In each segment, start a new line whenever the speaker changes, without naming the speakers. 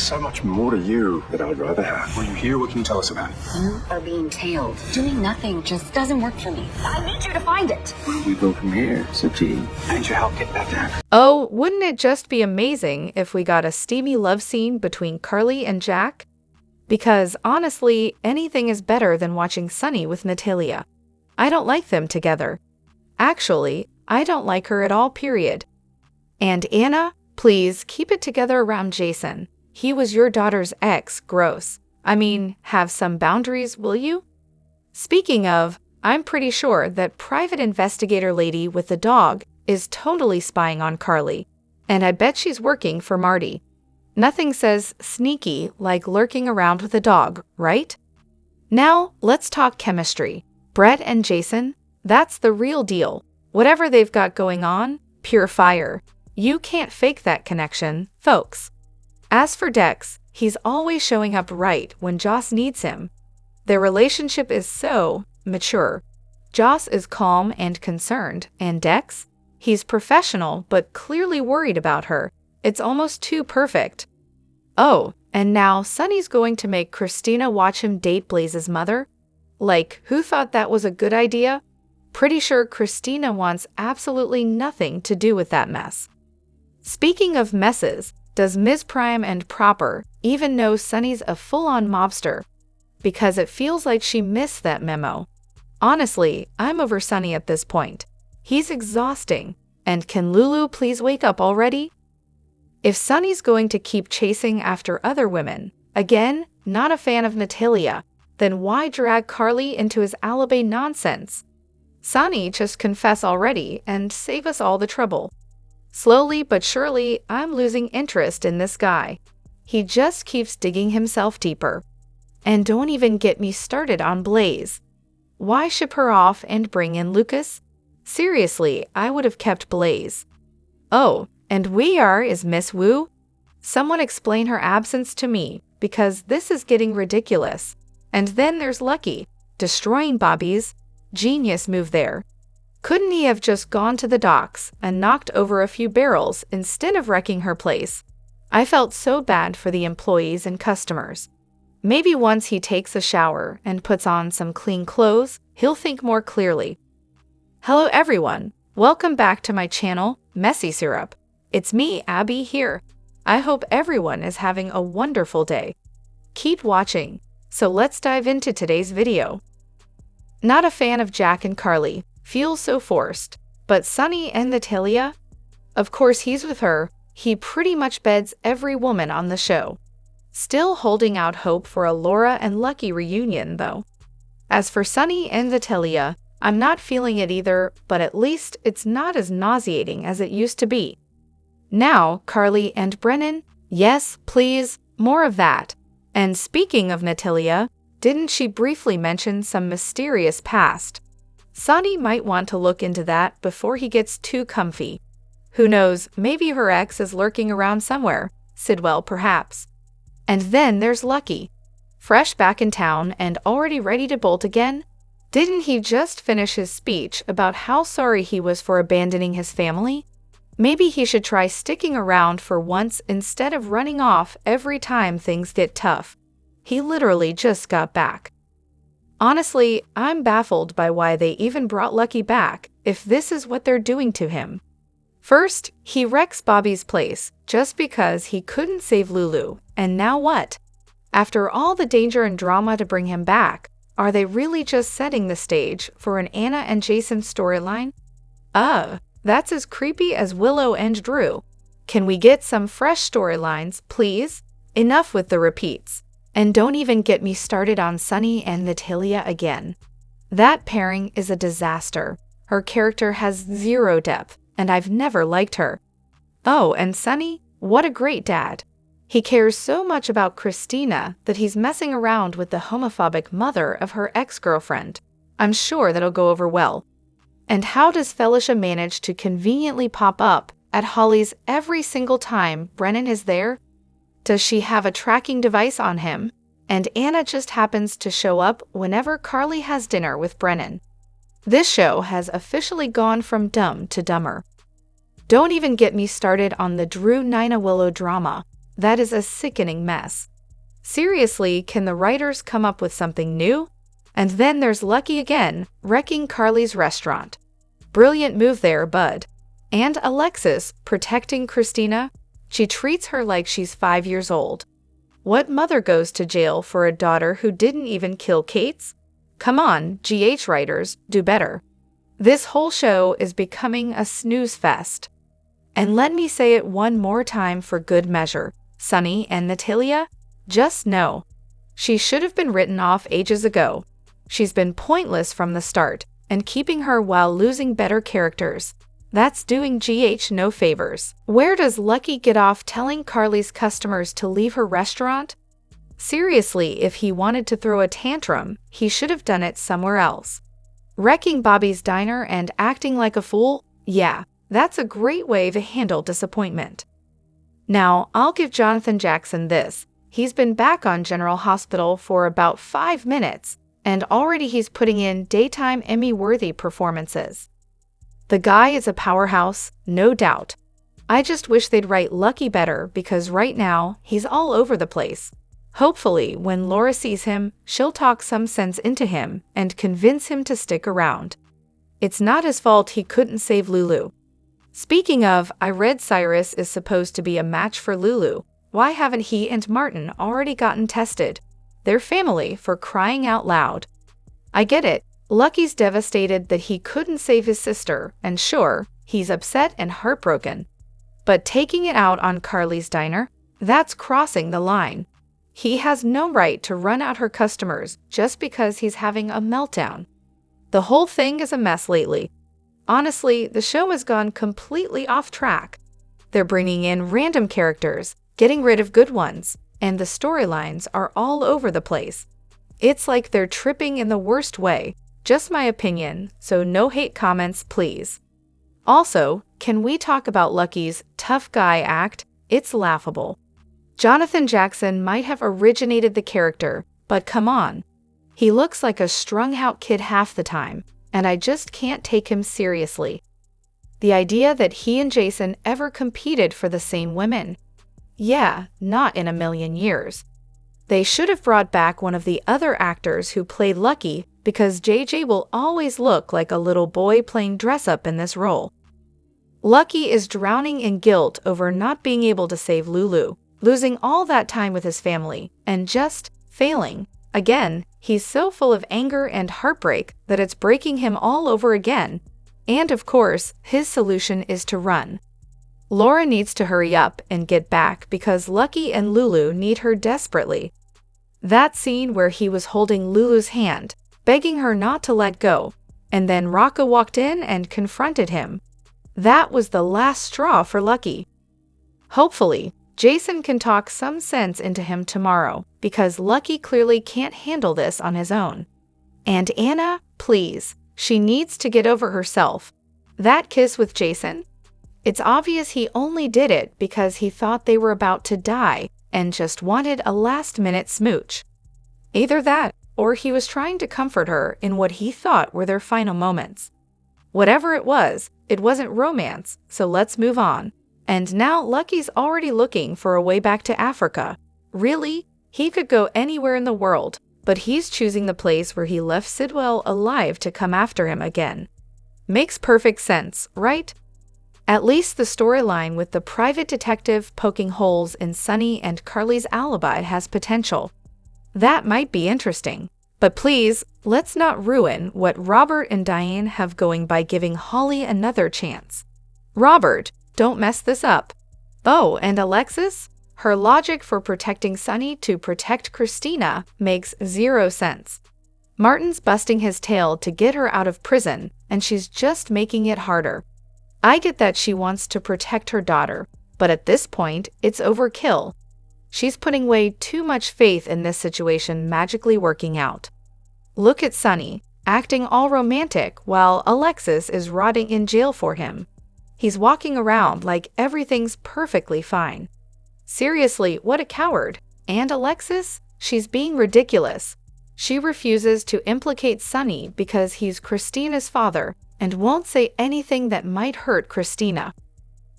so much more to you that I'd rather have. Were you here? What can you tell us about it?
You are being tailed. Doing nothing just doesn't work for me. I need you to find it.
Where do we go from here? It's up to you. I need your help getting back there.
Oh, wouldn't it just be amazing if we got a steamy love scene between Carley and Jack? Because honestly, anything is better than watching Sonny with Natalia. I don't like them together. Actually, I don't like her at all, period. And Anna, please keep it together around Jason. He was your daughter's ex, gross. I mean, have some boundaries, will you? Speaking of, I'm pretty sure that private investigator lady with the dog is totally spying on Carley. And I bet she's working for Marty. Nothing says sneaky like lurking around with a dog, right? Now, let's talk chemistry. Brett and Jason, that's the real deal. Whatever they've got going on, pure fire. You can't fake that connection, folks. As for Dex, he's always showing up right when Joss needs him. Their relationship is so mature. Joss is calm and concerned, and Dex? He's professional but clearly worried about her. It's almost too perfect. Oh, and now Sonny's going to make Christina watch him date Blaze's mother? Like, who thought that was a good idea? Pretty sure Christina wants absolutely nothing to do with that mess. Speaking of messes, does Ms. Prime and Proper even know Sonny's a full-on mobster? Because it feels like she missed that memo. Honestly, I'm over Sonny at this point. He's exhausting. And can Lulu please wake up already? If Sonny's going to keep chasing after other women, again, not a fan of Natalia, then why drag Carley into his alibi nonsense? Sonny, just confess already and save us all the trouble. Slowly but surely, I'm losing interest in this guy. He just keeps digging himself deeper. And don't even get me started on Blaze. Why ship her off and bring in Lucas? Seriously, I would have kept Blaze. Oh, and is Miss Wu? Someone explain her absence to me, because this is getting ridiculous. And then there's Lucky, destroying Bobby's. Genius move there. Couldn't he have just gone to the docks and knocked over a few barrels instead of wrecking her place? I felt so bad for the employees and customers. Maybe once he takes a shower and puts on some clean clothes, he'll think more clearly. Hello everyone, welcome back to my channel, Messy Syrup. It's me, Abby, here. I hope everyone is having a wonderful day. Keep watching, so let's dive into today's video. Not a fan of Jack and Carley, feels so forced, but Sonny and Natalia? Of course he's with her, he pretty much beds every woman on the show. Still holding out hope for a Laura and Lucky reunion, though. As for Sonny and Natalia, I'm not feeling it either, but at least it's not as nauseating as it used to be. Now, Carley and Brennan? Yes, please, more of that. And speaking of Natalia, didn't she briefly mention some mysterious past? Sonny might want to look into that before he gets too comfy. Who knows, maybe her ex is lurking around somewhere, Sidwell perhaps. And then there's Lucky. Fresh back in town and already ready to bolt again? Didn't he just finish his speech about how sorry he was for abandoning his family? Maybe he should try sticking around for once instead of running off every time things get tough. He literally just got back. Honestly, I'm baffled by why they even brought Lucky back if this is what they're doing to him. First, he wrecks Bobby's place just because he couldn't save Lulu, and now what? After all the danger and drama to bring him back, are they really just setting the stage for an Anna and Jason storyline? That's as creepy as Willow and Drew. Can we get some fresh storylines, please? Enough with the repeats. And don't even get me started on Sonny and Natalia again. That pairing is a disaster. Her character has zero depth, and I've never liked her. Oh, and Sonny? What a great dad. He cares so much about Christina that he's messing around with the homophobic mother of her ex-girlfriend. I'm sure that'll go over well. And how does Felicia manage to conveniently pop up at Holly's every single time Brennan is there? Does she have a tracking device on him? And Anna just happens to show up whenever Carley has dinner with Brennan. This show has officially gone from dumb to dumber. Don't even get me started on the Drew Nina Willow drama. That is a sickening mess. Seriously, can the writers come up with something new? And then there's Lucky again, wrecking Carley's restaurant. Brilliant move there, bud. And Alexis, protecting Christina. She treats her like she's 5 years old. What mother goes to jail for a daughter who didn't even kill Kate's? Come on, GH writers, do better. This whole show is becoming a snooze fest. And let me say it one more time for good measure. Sonny and Natalia? Just no. She should have been written off ages ago. She's been pointless from the start, and keeping her while losing better characters. That's doing GH no favors. Where does Lucky get off telling Carley's customers to leave her restaurant? Seriously, if he wanted to throw a tantrum, he should have done it somewhere else. Wrecking Bobby's diner and acting like a fool? Yeah, that's a great way to handle disappointment. Now, I'll give Jonathan Jackson this. He's been back on General Hospital for about 5 minutes, and already he's putting in daytime Emmy-worthy performances. The guy is a powerhouse, no doubt. I just wish they'd write Lucky better because right now, he's all over the place. Hopefully, when Laura sees him, she'll talk some sense into him and convince him to stick around. It's not his fault he couldn't save Lulu. Speaking of, I read Cyrus is supposed to be a match for Lulu. Why haven't he and Martin already gotten tested? They're family, for crying out loud. I get it. Lucky's devastated that he couldn't save his sister, and sure, he's upset and heartbroken. But taking it out on Carley's diner? That's crossing the line. He has no right to run out her customers just because he's having a meltdown. The whole thing is a mess lately. Honestly, the show has gone completely off track. They're bringing in random characters, getting rid of good ones, and the storylines are all over the place. It's like they're tripping in the worst way. Just my opinion, so no hate comments, please. Also, can we talk about Lucky's tough guy act? It's laughable. Jonathan Jackson might have originated the character, but come on. He looks like a strung-out kid half the time, and I just can't take him seriously. The idea that he and Jason ever competed for the same women? Yeah, not in a million years. They should have brought back one of the other actors who played Lucky because JJ will always look like a little boy playing dress-up in this role. Lucky is drowning in guilt over not being able to save Lulu, losing all that time with his family, and just failing. Again, he's so full of anger and heartbreak that it's breaking him all over again. And of course, his solution is to run. Laura needs to hurry up and get back because Lucky and Lulu need her desperately. That scene where he was holding Lulu's hand, begging her not to let go, and then Rocco walked in and confronted him. That was the last straw for Lucky. Hopefully, Jason can talk some sense into him tomorrow, because Lucky clearly can't handle this on his own. And Anna, please, she needs to get over herself. That kiss with Jason? It's obvious he only did it because he thought they were about to die and just wanted a last-minute smooch. Either that, or he was trying to comfort her in what he thought were their final moments. Whatever it wasn't romance, so let's move on. And now Lucky's already looking for a way back to Africa. Really? He could go anywhere in the world, but he's choosing the place where he left Sidwell alive to come after him again. Makes perfect sense, right? At least the storyline with the private detective poking holes in Sonny and Carley's alibi has potential. That might be interesting. But please, let's not ruin what Robert and Diane have going by giving Holly another chance. Robert, don't mess this up. Oh, and Alexis? Her logic for protecting Sonny to protect Christina makes 0 sense. Martin's busting his tail to get her out of prison, and she's just making it harder. I get that she wants to protect her daughter, but at this point, it's overkill. She's putting way too much faith in this situation magically working out. Look at Sonny, acting all romantic while Alexis is rotting in jail for him. He's walking around like everything's perfectly fine. Seriously, what a coward. And Alexis? She's being ridiculous. She refuses to implicate Sonny because he's Christina's father and won't say anything that might hurt Christina.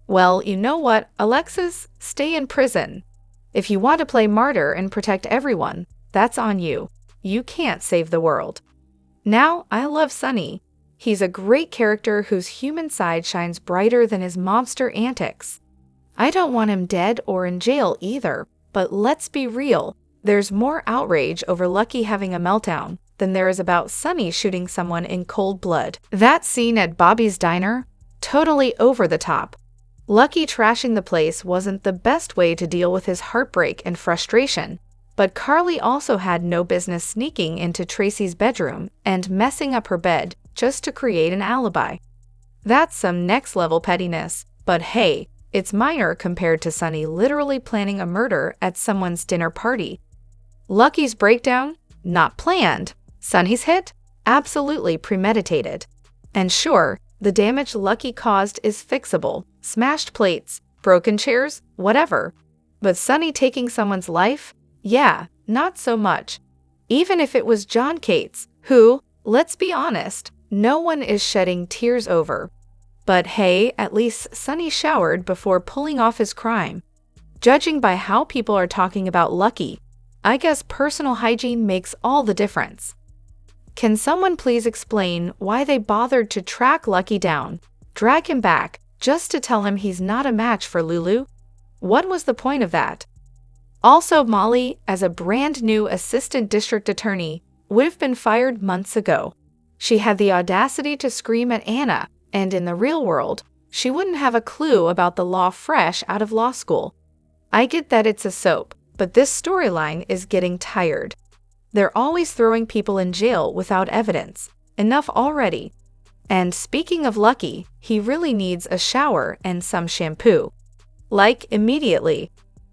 Well, you know what, Alexis? Stay in prison. If you want to play martyr and protect everyone, that's on you. You can't save the world. Now, I love Sonny. He's a great character whose human side shines brighter than his mobster antics. I don't want him dead or in jail either, but let's be real. There's more outrage over Lucky having a meltdown than there is about Sonny shooting someone in cold blood. That scene at Bobby's diner? Totally over the top. Lucky trashing the place wasn't the best way to deal with his heartbreak and frustration, but Carley also had no business sneaking into Tracy's bedroom and messing up her bed just to create an alibi. That's some next-level pettiness, but hey, it's minor compared to Sonny literally planning a murder at someone's dinner party. Lucky's breakdown? Not planned. Sonny's hit? Absolutely premeditated. And sure, the damage Lucky caused is fixable. Smashed plates, broken chairs, whatever. But Sonny taking someone's life? Yeah, not so much. Even if it was John Cates, who, let's be honest, no one is shedding tears over. But hey, at least Sonny showered before pulling off his crime. Judging by how people are talking about Lucky, I guess personal hygiene makes all the difference. Can someone please explain why they bothered to track Lucky down, drag him back, just to tell him he's not a match for Lulu? What was the point of that? Also, Molly, as a brand new assistant district attorney, would have been fired months ago. She had the audacity to scream at Anna, and in the real world, she wouldn't have a clue about the law fresh out of law school. I get that it's a soap, but this storyline is getting tired. They're always throwing people in jail without evidence. Enough already. And speaking of Lucky, he really needs a shower and some shampoo. Like, immediately.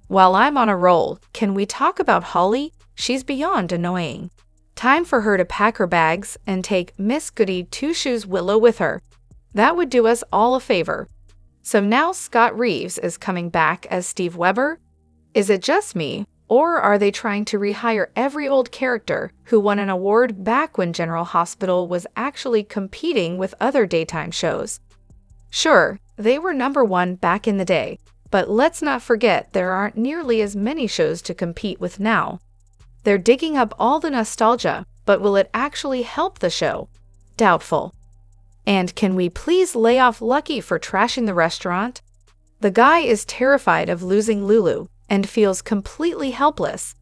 While I'm on a roll, can we talk about Holly? She's beyond annoying. Time for her to pack her bags and take Miss Goody Two-Shoes Willow with her. That would do us all a favor. So now Scott Reeves is coming back as Steve Weber? Is it just me, or are they trying to rehire every old character who won an award back when General Hospital was actually competing with other daytime shows? Sure, they were #1 back in the day, but let's not forget there aren't nearly as many shows to compete with now. They're digging up all the nostalgia, but will it actually help the show? Doubtful. And can we please lay off Lucky for trashing the restaurant? The guy is terrified of losing Lulu and feels completely helpless.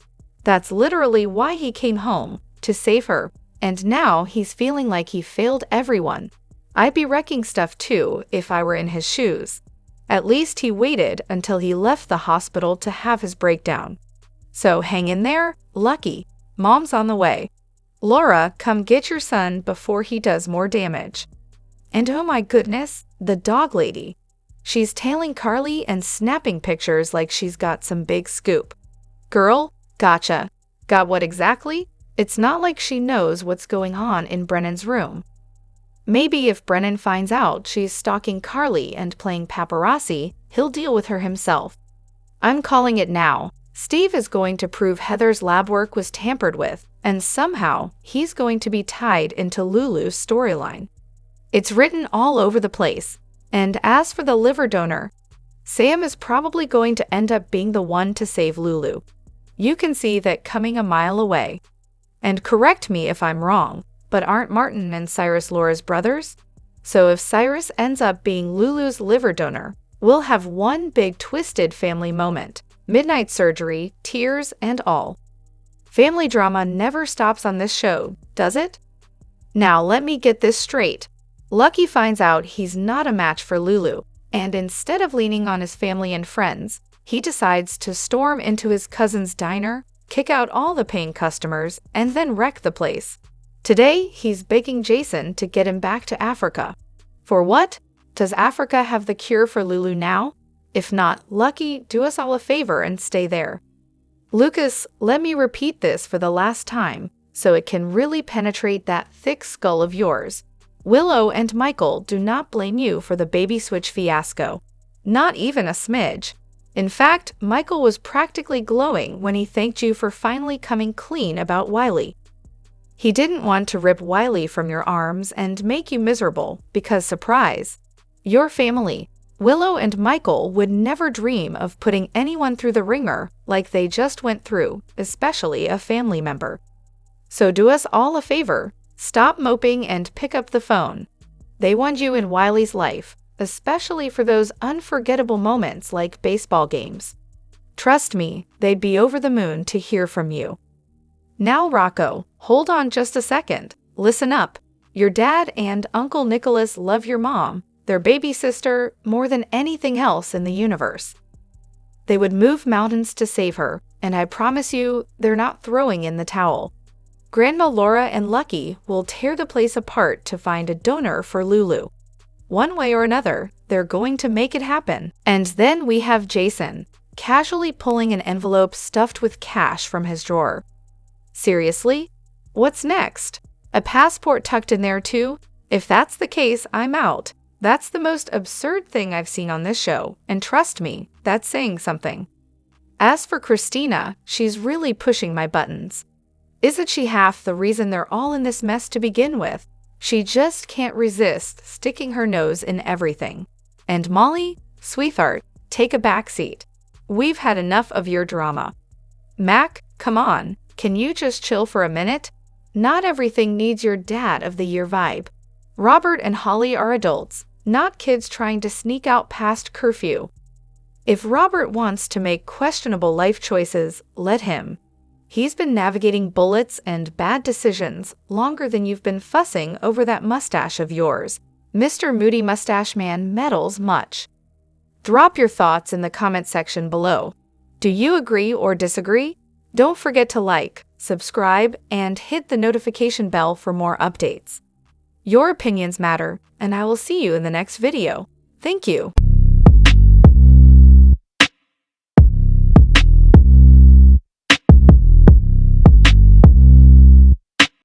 That's literally why he came home, to save her, and now he's feeling like he failed everyone. I'd be wrecking stuff too if I were in his shoes. At least he waited until he left the hospital to have his breakdown. So hang in there, Lucky. Mom's on the way. Laura, come get your son before he does more damage. And oh my goodness, the dog lady. She's tailing Carley and snapping pictures like she's got some big scoop. Girl, gotcha. Got what exactly? It's not like she knows what's going on in Brennan's room. Maybe if Brennan finds out she's stalking Carley and playing paparazzi, he'll deal with her himself. I'm calling it now. Steve is going to prove Heather's lab work was tampered with, and somehow he's going to be tied into Lulu's storyline. It's written all over the place. And as for the liver donor, Sam is probably going to end up being the one to save Lulu. You can see that coming a mile away. And correct me if I'm wrong, but aren't Martin and Cyrus Laura's brothers? So if Cyrus ends up being Lulu's liver donor, we'll have one big twisted family moment. Midnight surgery, tears, and all. Family drama never stops on this show, does it? Now let me get this straight. Lucky finds out he's not a match for Lulu, and instead of leaning on his family and friends, he decides to storm into his cousin's diner, kick out all the paying customers, and then wreck the place. Today, he's begging Jason to get him back to Africa. For what? Does Africa have the cure for Lulu now? If not, Lucky, do us all a favor and stay there. Lucas, let me repeat this for the last time, so it can really penetrate that thick skull of yours. Willow and Michael do not blame you for the baby switch fiasco. Not even a smidge. In fact, Michael was practically glowing when he thanked you for finally coming clean about Wiley. He didn't want to rip Wiley from your arms and make you miserable because, surprise, your family, Willow and Michael would never dream of putting anyone through the ringer like they just went through, especially a family member. So do us all a favor, stop moping and pick up the phone. They want you in Wiley's life, especially for those unforgettable moments like baseball games. Trust me, they'd be over the moon to hear from you. Now, Rocco, hold on just a second. Listen up. Your dad and Uncle Nicholas love your mom, their baby sister, more than anything else in the universe. They would move mountains to save her, and I promise you, they're not throwing in the towel. Grandma Laura and Lucky will tear the place apart to find a donor for Lulu. One way or another, they're going to make it happen. And then we have Jason, casually pulling an envelope stuffed with cash from his drawer. Seriously? What's next? A passport tucked in there too? If that's the case, I'm out. That's the most absurd thing I've seen on this show, and trust me, that's saying something. As for Christina, she's really pushing my buttons. Isn't she half the reason they're all in this mess to begin with? She just can't resist sticking her nose in everything. And Molly, sweetheart, take a back seat. We've had enough of your drama. Mac, come on, can you just chill for a minute? Not everything needs your Dad of the Year vibe. Robert and Holly are adults, not kids trying to sneak out past curfew. If Robert wants to make questionable life choices, let him. He's been navigating bullets and bad decisions longer than you've been fussing over that mustache of yours. Mr. Moody Mustache Man meddles much. Drop your thoughts in the comment section below. Do you agree or disagree? Don't forget to like, subscribe, and hit the notification bell for more updates. Your opinions matter, and I will see you in the next video. Thank you.